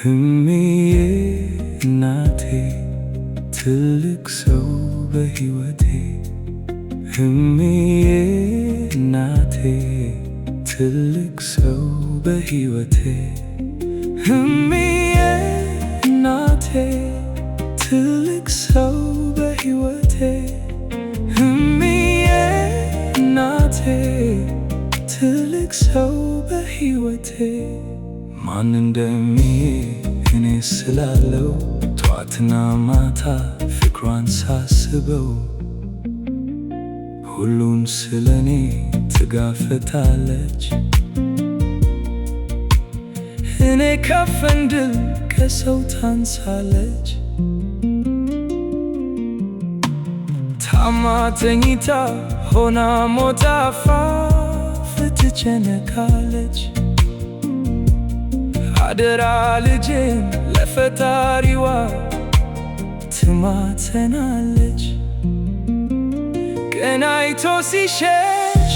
እምዬ እናቴ ትልቅ ሰው በሕይወቴ እምዬ እናቴ ትልቅ ሰው በሕይወቴ እምዬ እናቴ ትልቅ ሰው በሕይወቴ እምዬ እናቴ ትልቅ ሰው በሕይወቴ ማን እንደምዬ እኔ ስላለው ጠዋትና ማታ ፍቅሯን ሳስበው ሁሉን ስለኔ ትጋፈጣለች። እኔ ከፍ እንድል ከሰው ታንሳለች። ታማ ተኝታ ሆና ሞት አፋፍ ትጨነቃለች። አደራ ልጄን ለፈጣሪዋ ትማጸናለች። ቀን አይቶ ሲሸሽ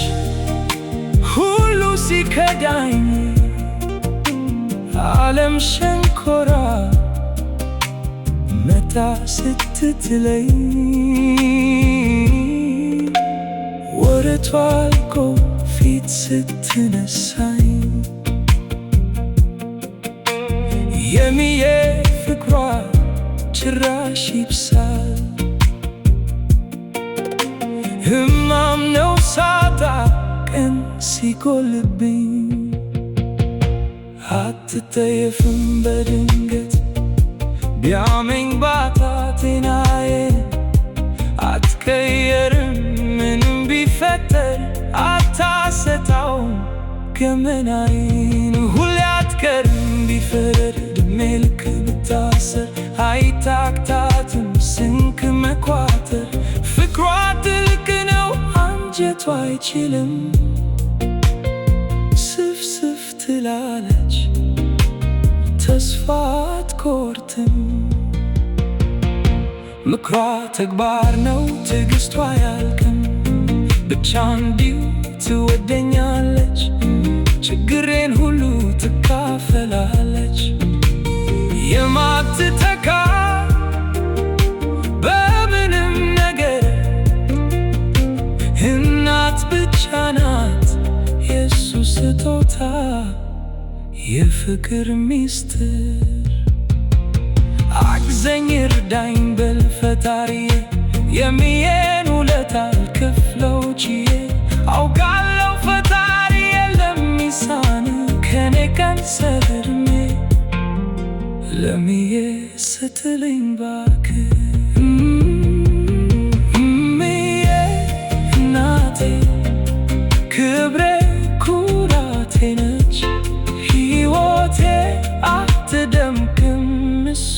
ሁሉ ሲከዳኝ ዓለም ሸንኮራ መታ ስትጥለኝ ወረቷ አልቆ ፊት ስትነሳኝ የምዬ ፍቅሯ ጭራሽ ይብሳል። ሕማም ነው ሳጣ ቀን ሲጎልብኝ አትጠየፍም በድንገት ቢያመኝ ባታ ጤናዬን አትቀየርም ምንም ቢፈጠር አታሰጣውም ገመናዬን ሁሌ አትቀርም ቢፈረድ ዕድሜ ልክ ብታሰር አይታክታትም ስንክ መኳተር ፍቅሯ ጥልቅ ነው አንጀቷ አይችልም ስፍስፍ ትላለች ተስፋ አትቆርጥም ምክሯ ተግባር ነው ትዕግስቷ አያልቅም ብቻ እንዲሁ ትወደኛለች ችግሬን ሁሉ ትካፈላለች የማትተካ በምንም ነገር እናት ብቻ ናት የሱ ስጦታ የፍቅር ሚስጥር አግዘኝ እርዳኝ በል ፈጣሪዬ የምዬን ውለታ አልከፍለው ችዬ አውቃለሁ ፈጣሪ የለሚሳን ከኔ ቀንሰህ ዕድሜ ለምዬ ስትልኝ እባክህ እምዬ እናቴ ክብሬ ኩራቴ ነች ሕይወቴ አትደምቅም እሷ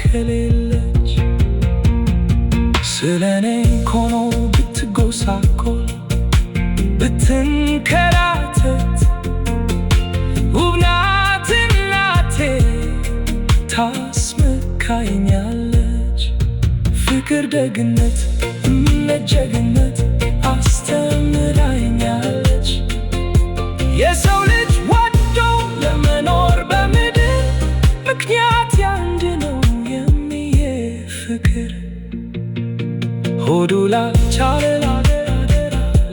ከሌለች ስለኔ ኮኖ ብትጎሳቆል ብትንከራተት ውብ ናት እናቴ ታስመካኛለች ፍቅር ደግነት እምነት ጀግነት አስተምራኛለች የሰው ልጅ ወዶ ለመኖር በምድር ምክንያት ያንድ ነው የምዬ ፍቅር ሆዱ ላልቻለ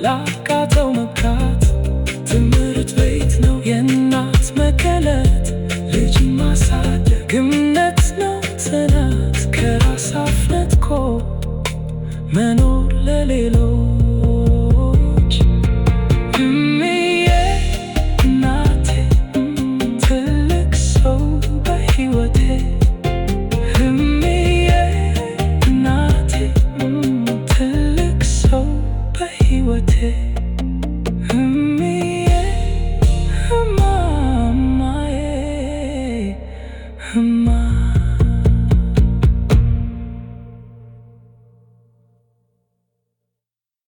ላቃተው መብራት ትምህርት ቤት ነው የእናት መከለት ልጅ ማሳደግ እምነት ነው ጽናት ከራስ አፍ ነጥቆ መኖር ለሌሎች እምዬ እናቴ ትልቅ ሰው በሕይወቴ እምዬ እናቴ ትልቅ ሰው በሕይወቴ እምዬ